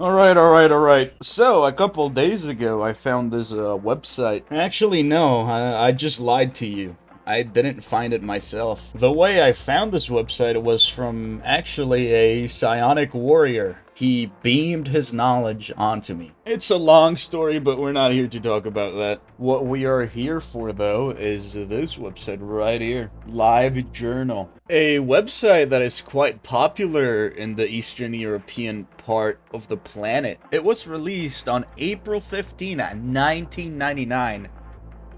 Alright. So, a couple days ago, I found this website. Actually, no, I just lied to you. I didn't find it myself. The way I found this website was from actually a psionic warrior. He beamed his knowledge onto me. It's a long story, but we're not here to talk about that. What we are here for, though, is this website right here. LiveJournal. A website that is quite popular in the Eastern European part of the planet. It was released on April 15, 1999.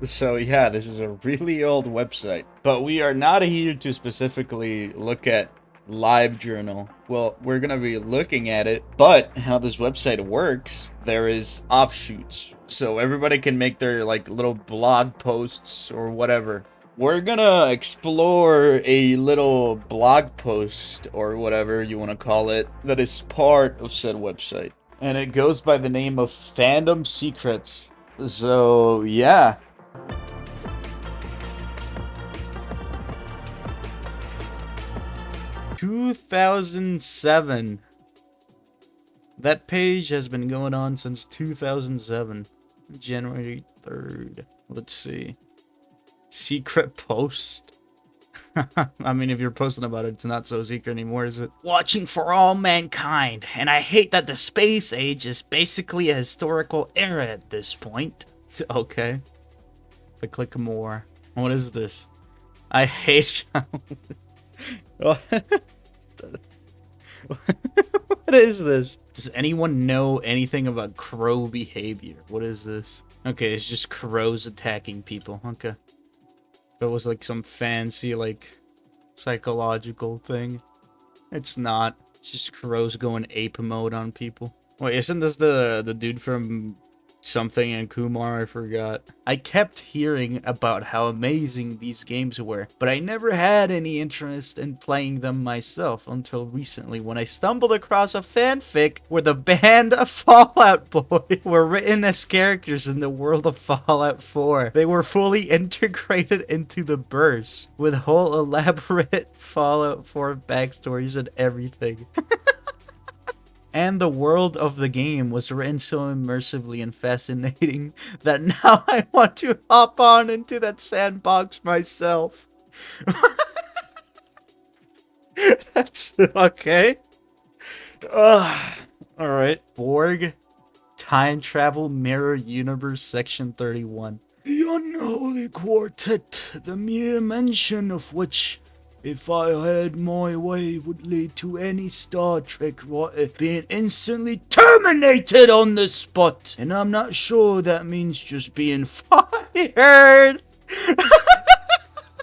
So yeah, this is a really old website. But we are not here to specifically look at LiveJournal. Well, we're gonna be looking at it, but how this website works, there is offshoots. So everybody can make their like little blog posts or whatever. We're gonna explore a little blog post or whatever you want to call it that is part of said website. And it goes by the name of Fandom Secrets. So yeah. 2007. That page has been going on since 2007. January 3rd. Let's see. Secret post? I mean, if you're posting about it, it's not so secret anymore, is it? Watching for all mankind, and I hate that the space age is basically a historical era at this point. Okay. If I click more. What is this? I hate... What is this? Does anyone know anything about crow behavior? What is this? Okay, it's just crows attacking people. Okay. If it was like some fancy, like, psychological thing. It's not. It's just crows going ape mode on people. Wait, isn't this the dude from something and Kumar? I forgot. I kept hearing about how amazing these games were, but I never had any interest in playing them myself until recently when I stumbled across a fanfic where the band of Fallout Boy were written as characters in the world of Fallout 4. They were fully integrated into the burst, with whole elaborate Fallout 4 backstories and everything. And the world of the game was written so immersively and fascinating that now I want to hop on into that sandbox myself. That's okay. Alright. Borg, Time Travel Mirror Universe Section 31. The Unholy Quartet, the mere mention of which, if I had my way, would lead to any Star Trek writer being instantly terminated on the spot. And I'm not sure that means just being fired.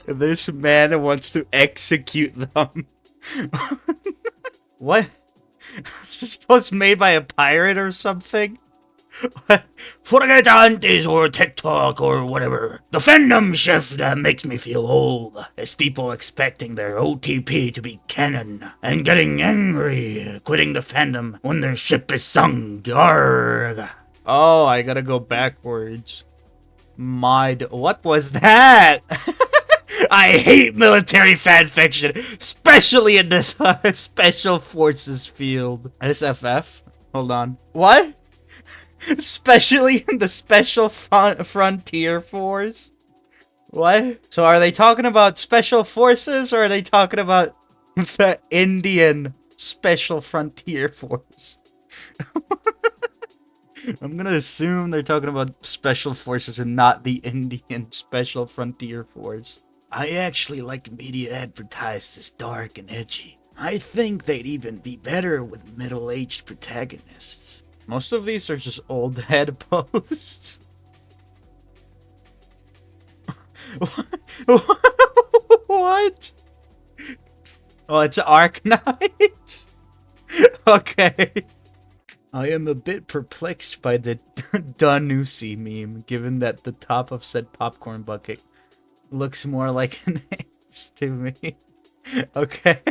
This man wants to execute them. What? Is this post made by a pirate or something? Forget aunties or TikTok or whatever. The fandom shift that makes me feel old is people expecting their OTP to be canon and getting angry, quitting the fandom when their ship is sunk. Arg. Oh, I gotta go backwards. What was that? I hate military fanfiction, especially in this special forces field. SFF? Hold on. What? Especially in the Special Frontier Force? What? So are they talking about Special Forces, or are they talking about the Indian Special Frontier Force? I'm gonna assume they're talking about Special Forces and not the Indian Special Frontier Force. I actually like media advertised as dark and edgy. I think they'd even be better with middle-aged protagonists. Most of these are just old head posts. What? Oh, it's Arknight? Okay. I am a bit perplexed by the Danusi meme, given that the top of said popcorn bucket looks more like an ace to me. Okay.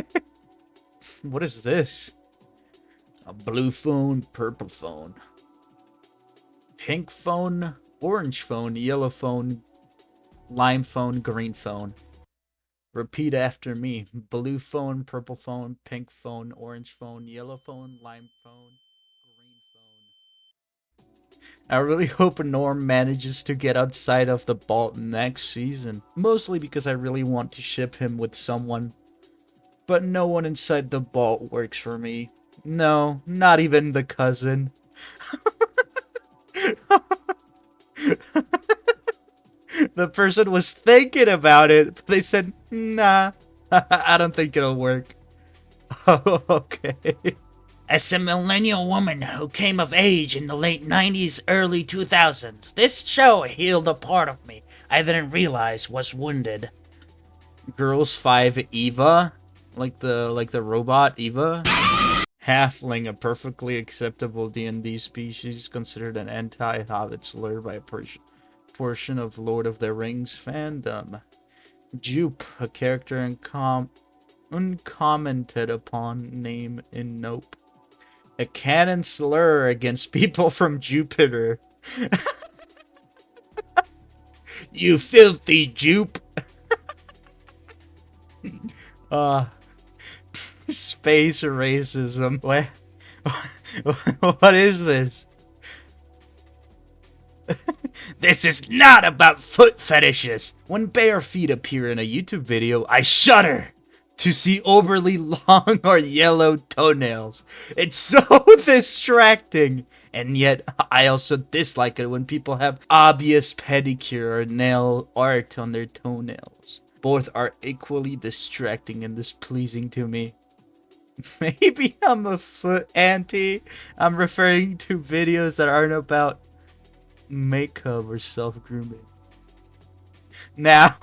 What is this? A blue phone, purple phone, pink phone, orange phone, yellow phone, lime phone, green phone. Repeat after me. Blue phone, purple phone, pink phone, orange phone, yellow phone, lime phone, green phone. I really hope Norm manages to get outside of the vault next season. Mostly because I really want to ship him with someone. But no one inside the vault works for me. No, not even the cousin. The person was thinking about it, but they said, nah, I don't think it'll work. Oh, okay. As a millennial woman who came of age in the late 90s, early 2000s, this show healed a part of me I didn't realize was wounded. Girls 5 Eva? Like the robot Eva? Halfling, a perfectly acceptable D&D species, considered an anti-hobbit slur by a portion of Lord of the Rings fandom. Jupe, a character uncommented upon name in Nope. A canon slur against people from Jupiter. You filthy Jupe! Space racism. What is this? This is not about foot fetishes! When bare feet appear in a YouTube video, I shudder to see overly long or yellow toenails. It's so distracting. And yet, I also dislike it when people have obvious pedicure or nail art on their toenails. Both are equally distracting and displeasing to me. Maybe I'm a foot anti. I'm referring to videos that aren't about makeup or self-grooming. Now,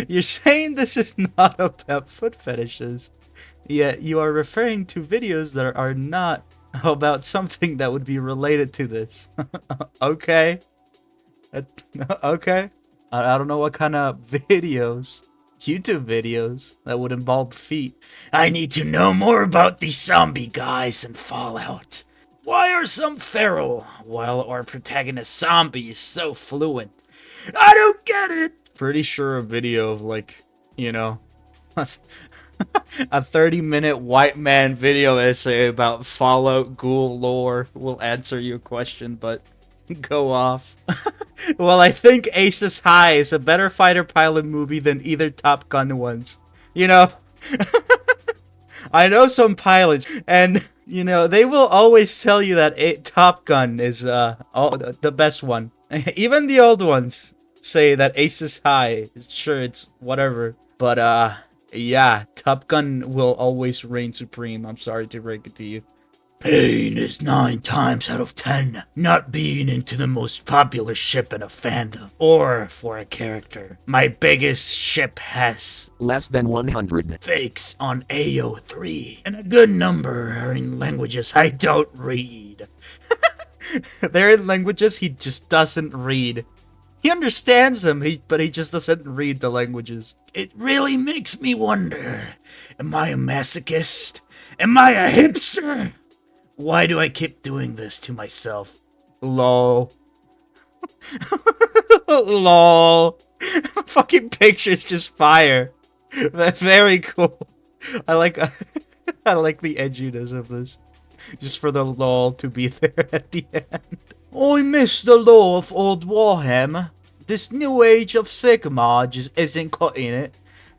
you're saying this is not about foot fetishes, yet you are referring to videos that are not about something that would be related to this. Okay. Okay. I don't know what kind of videos, YouTube videos, that would involve feet. I need to know more about these zombie guys in Fallout. Why are some feral, while our protagonist zombie is so fluent? I don't get it! Pretty sure a video of, like, you know, a 30-minute white man video essay about Fallout ghoul lore will answer your question, but go off. Well, I think Aces High is a better fighter pilot movie than either Top Gun ones. You know, I know some pilots, and, you know, they will always tell you that Top Gun is the best one. Even the old ones say that Aces High, sure, it's whatever. But, yeah, Top Gun will always reign supreme. I'm sorry to break it to you. Pain is 9 times out of 10 not being into the most popular ship in a fandom, or for a character. My biggest ship has less than 100 fakes on AO3, and a good number are in languages I don't read. They're in languages he just doesn't read. He understands them, but he just doesn't read the languages. It really makes me wonder, am I a masochist? Am I a hipster? Why do I keep doing this to myself? Lol. Lol. Fucking picture's just fire. Very cool. I like the edginess of this. Just for the lol to be there at the end. I miss the lore of old Warhammer. This new age of Sigma just isn't cutting it.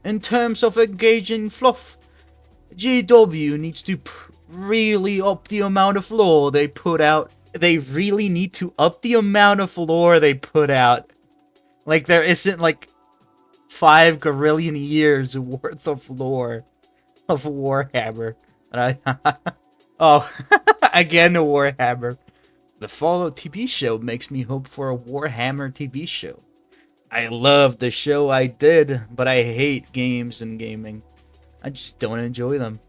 In terms of engaging fluff, GW needs to really up the amount of lore they put out. They really need to up the amount of lore they put out. Like, there isn't, like, 5 gorillion years worth of lore of Warhammer. Oh, again, a Warhammer. The Fallout TV show makes me hope for a Warhammer TV show. I love the show I did, but I hate games and gaming. I just don't enjoy them.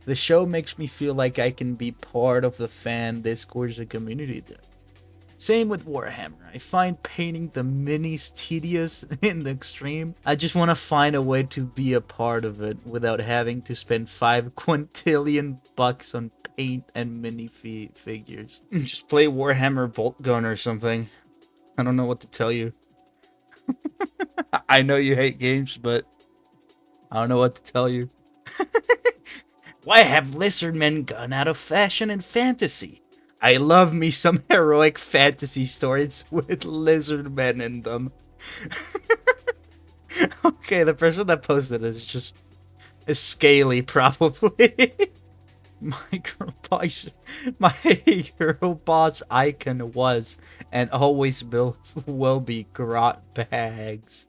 The show makes me feel like I can be part of the fan discourse and community there. Same with Warhammer. I find painting the minis tedious in the extreme. I just want to find a way to be a part of it without having to spend 5 quintillion bucks on paint and mini figures. Just play Warhammer Bolt Gun or something. I don't know what to tell you. I know you hate games, but I don't know what to tell you. Why have lizardmen gone out of fashion in fantasy? I love me some heroic fantasy stories with lizard men in them. Okay, the person that posted is scaly, probably. My hero boss icon was and always will be grot bags.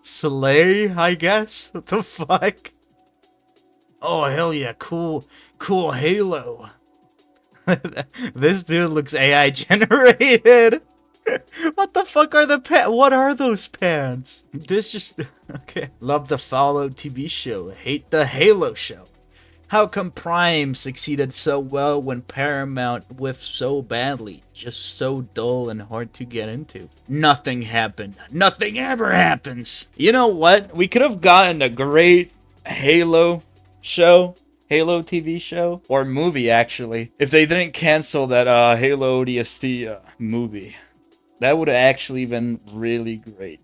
Slay, I guess. What the fuck? Oh hell yeah, cool Halo. This dude looks AI generated. What the fuck are the pants? What are those pants? This just okay. Love the Fallout TV show. Hate the Halo show. How come Prime succeeded so well when Paramount whiffed so badly? Just so dull and hard to get into. Nothing happened. Nothing ever happens. You know what? We could have gotten a great Halo show. Halo TV show. Or movie, actually. If they didn't cancel that Halo ODST movie. That would have actually been really great.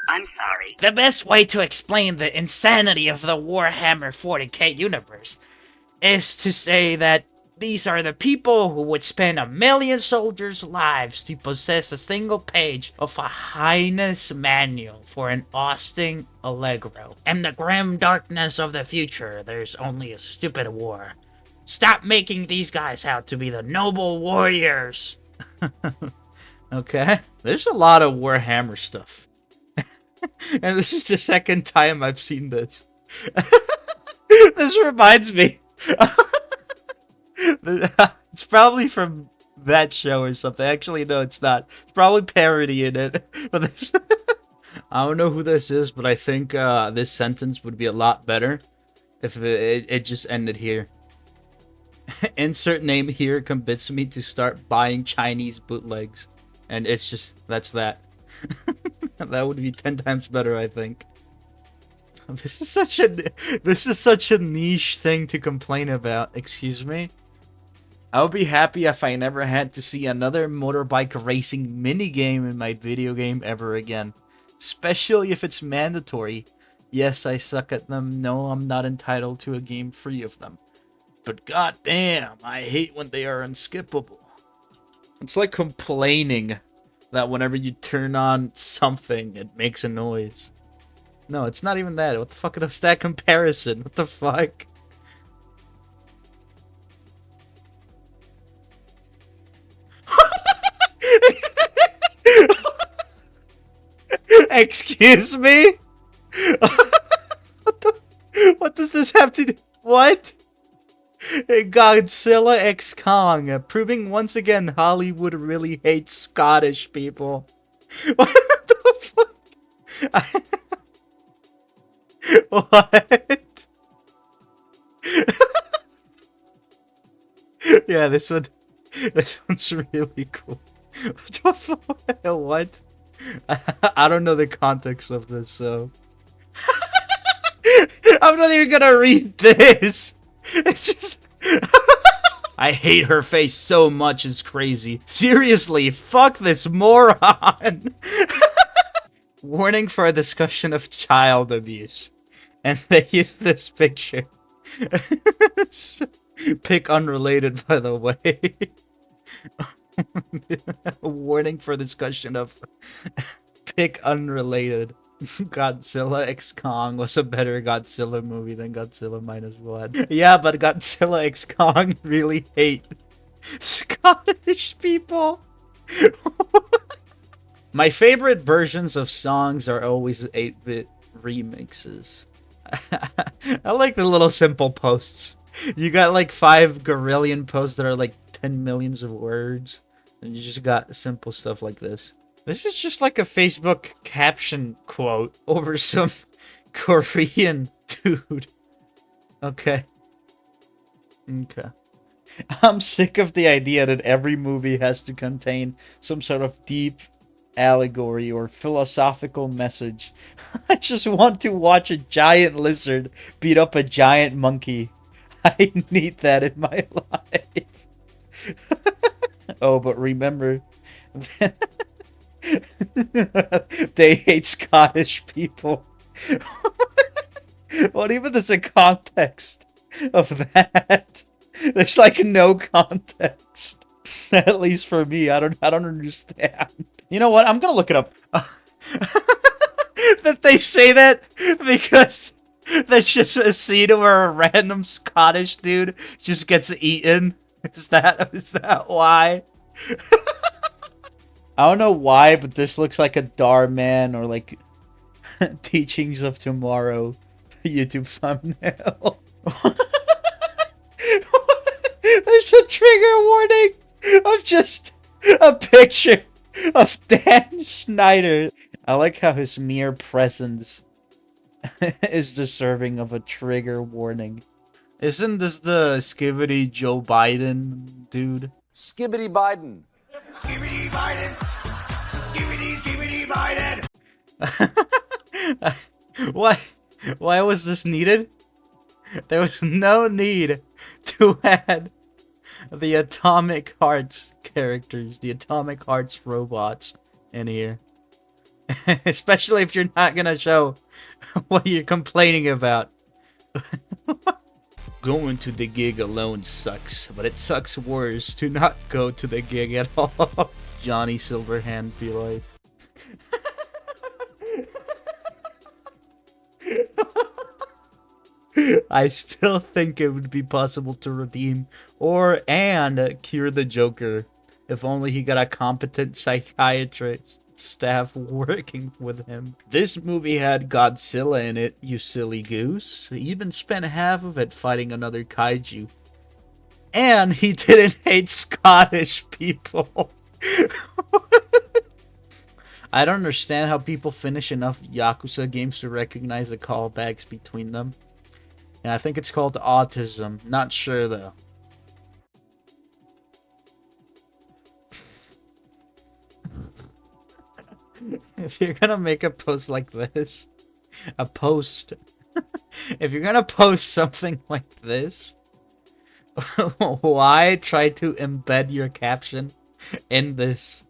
I'm sorry. The best way to explain the insanity of the Warhammer 40k universe is to say that these are the people who would spend 1 million soldiers' lives to possess a single page of a highness manual for an Austin Allegro. In the grim darkness of the future, there's only a stupid war. Stop making these guys out to be the noble warriors. Okay. There's a lot of Warhammer stuff. And this is the second time I've seen this. This reminds me. It's probably from that show or something. Actually, no, it's not. It's probably parodying it. But I don't know who this is, but I think this sentence would be a lot better if it just ended here. Insert name here convinced me to start buying Chinese bootlegs. And it's just, that's that. That would be 10 times better, I think. This is such a niche thing to complain about. Excuse me? I would be happy if I never had to see another motorbike racing minigame in my video game ever again. Especially if it's mandatory. Yes, I suck at them. No, I'm not entitled to a game free of them. But goddamn, I hate when they are unskippable. It's like complaining that whenever you turn on something, it makes a noise. No, it's not even that. What the fuck is that comparison? What the fuck? Excuse me? What does this have to do? What? Godzilla X Kong, proving once again Hollywood really hates Scottish people. What the fuck? What? Yeah, this one's really cool. What the fuck? What? I don't know the context of this, so I'm not even gonna read this. It's just I hate her face so much, it's crazy. Seriously, fuck this moron. Warning for a discussion of child abuse. And they use this picture. Pic unrelated, by the way. Warning for discussion of pic unrelated. Godzilla X Kong was a better Godzilla movie than Godzilla Minus One. Yeah, but Godzilla X Kong really hate Scottish people. My favorite versions of songs are always 8-bit remixes. I like the little simple posts. You got like 5 Gorillion posts that are like 10 millions of words. And you just got simple stuff like this. This is just like a Facebook caption quote over some Korean dude. Okay. Okay. I'm sick of the idea that every movie has to contain some sort of deep allegory or philosophical message. I just want to watch a giant lizard beat up a giant monkey. I need that in my life. Oh, but remember... they hate Scottish people. What even is the context of that? There's like no context. At least for me, I don't understand. You know what? I'm gonna look it up. That they say that because there's just a scene where a random Scottish dude just gets eaten. Is that why? I don't know why, but this looks like a Darman or like Teachings of Tomorrow YouTube thumbnail. There's a trigger warning of just a picture of Dan Schneider. I like how his mere presence is deserving of a trigger warning. Isn't this the Skibbity Joe Biden dude? Skibbity Biden. Skibbity Biden. Skibbity Biden. Why was this needed? There was no need to add the Atomic Hearts characters, the Atomic Hearts robots in here. Especially if you're not gonna show what you're complaining about. Going to the gig alone sucks, but it sucks worse to not go to the gig at all. Johnny Silverhand be like. I still think it would be possible to redeem and cure the Joker if only he got a competent psychiatrist staff working with him. This movie had Godzilla in it, you silly goose. He even spent half of it fighting another kaiju. And he didn't hate Scottish people. I don't understand how people finish enough Yakuza games to recognize the callbacks between them. And I think it's called autism. Not sure though. If you're gonna make a post like this, if you're gonna post something like this, why try to embed your caption in this?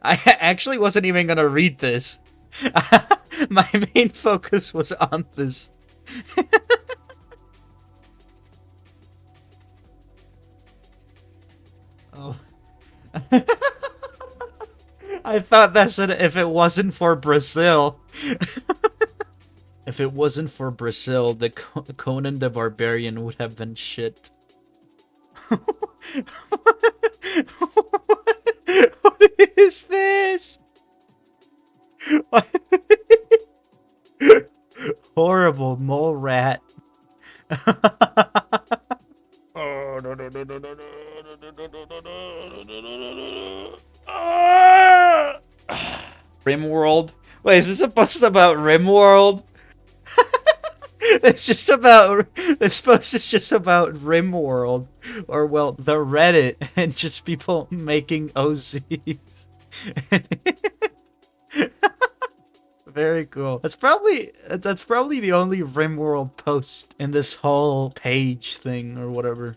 I actually wasn't even gonna read this. My main focus was on this. Oh. I thought that said if it wasn't for Brazil. If it wasn't for Brazil, the Conan the Barbarian would have been shit. What is this? Horrible mole rat. Oh, no, no, no, no, no, no, no. Rimworld? Wait, is this supposed to about Rimworld? This post is just about Rimworld. Or, well, the Reddit, and just people making OZs. Very cool. That's probably the only Rimworld post in this whole page thing, or whatever.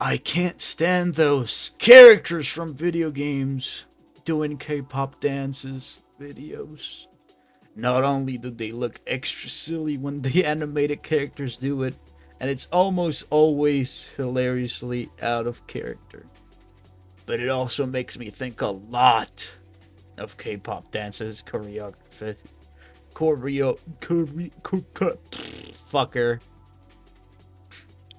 I can't stand those characters from video games doing K-pop dances videos. Not only do they look extra silly when the animated characters do it, and it's almost always hilariously out of character, but it also makes me think a lot of K-pop dances choreography. Fucker.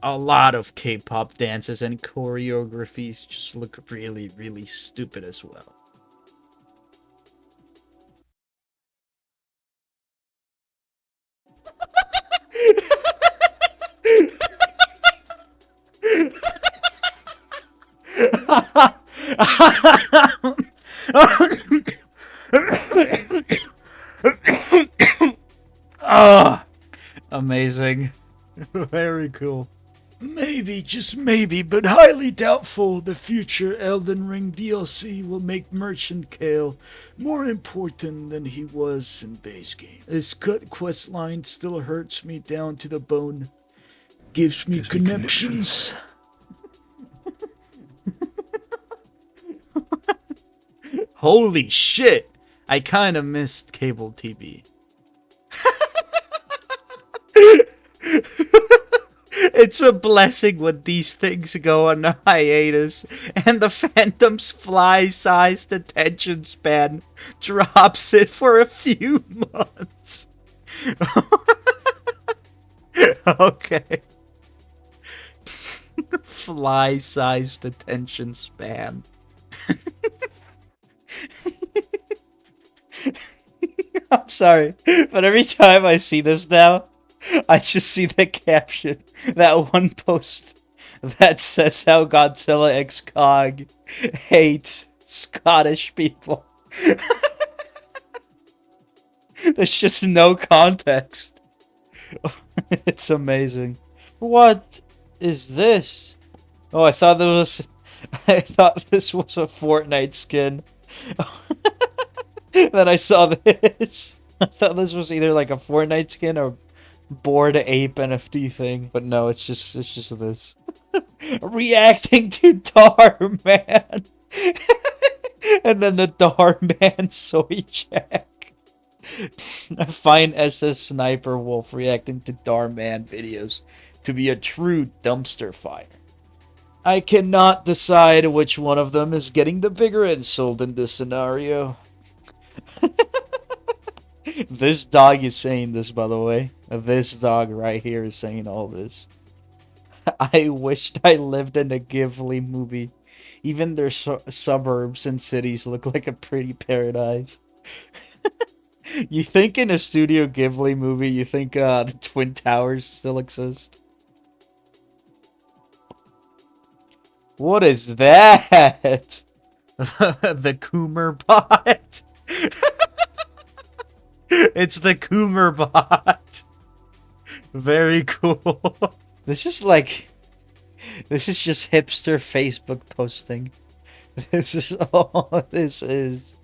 A lot of K-pop dances and choreographies just look really, really stupid as well. Ah, amazing. Very cool. Maybe, just maybe, but highly doubtful, the future Elden Ring DLC will make Merchant Kale more important than he was in base game. His cut quest line still hurts me down to the bone. Gives me connections. Holy shit! I kinda missed cable TV. It's a blessing when these things go on hiatus and the fandom's fly-sized attention span drops it for a few months. Okay. Fly-sized attention span. I'm sorry, but every time I see this now, I just see the caption, that one post that says how Godzilla X Kong hates Scottish people. There's just no context. It's amazing. What is this? Oh, I thought this was a Fortnite skin. Then I saw this. I thought this was either like a Fortnite skin or Bored Ape NFT thing, but no, it's just this. Reacting to Dar Man, and then the Dar Man soy check. I find SS Sniper Wolf reacting to Dar Man videos to be a true dumpster fire. I cannot decide which one of them is getting the bigger insult in this scenario. This dog is saying this, by the way. This dog right here is saying all this. I wished I lived in a Ghibli movie. Even their suburbs and cities look like a pretty paradise. You think in a Studio Ghibli movie, you think the Twin Towers still exist? What is that? The Coomer bot. It's the Coomer bot. Very cool. This is just hipster Facebook posting. This is all this is.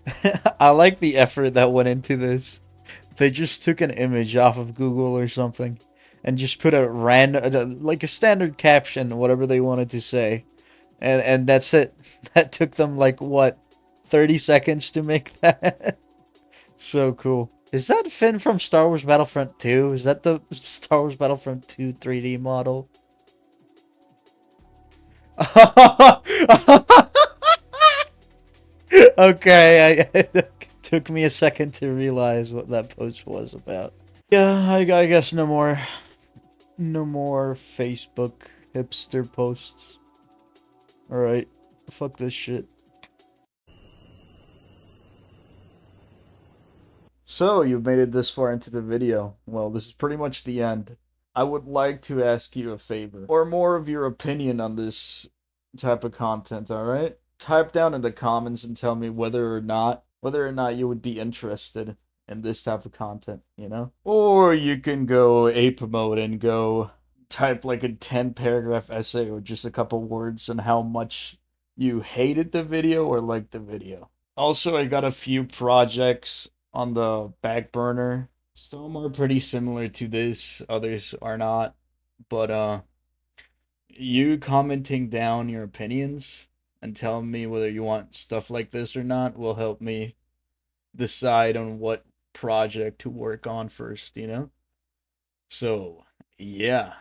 I like the effort that went into this. They just took an image off of Google or something and just put a random, like a standard caption, whatever they wanted to say. And that's it. That took them like, what, 30 seconds to make that? So cool. Is that Finn from Star Wars Battlefront 2? Is that the Star Wars Battlefront 2 3D model? Okay, it took me a second to realize what that post was about. Yeah, I guess no more Facebook hipster posts. Alright, fuck this shit. So, you've made it this far into the video. Well, this is pretty much the end. I would like to ask you a favor, or more of your opinion on this type of content, alright? Type down in the comments and tell me whether or not you would be interested in this type of content, you know? Or you can go ape mode and go type like a 10-paragraph essay or just a couple words on how much you hated the video or liked the video. Also, I got a few projects on the back burner. Some are pretty similar to this, others are not. But you commenting down your opinions and telling me whether you want stuff like this or not will help me decide on what project to work on first, you know? So, yeah.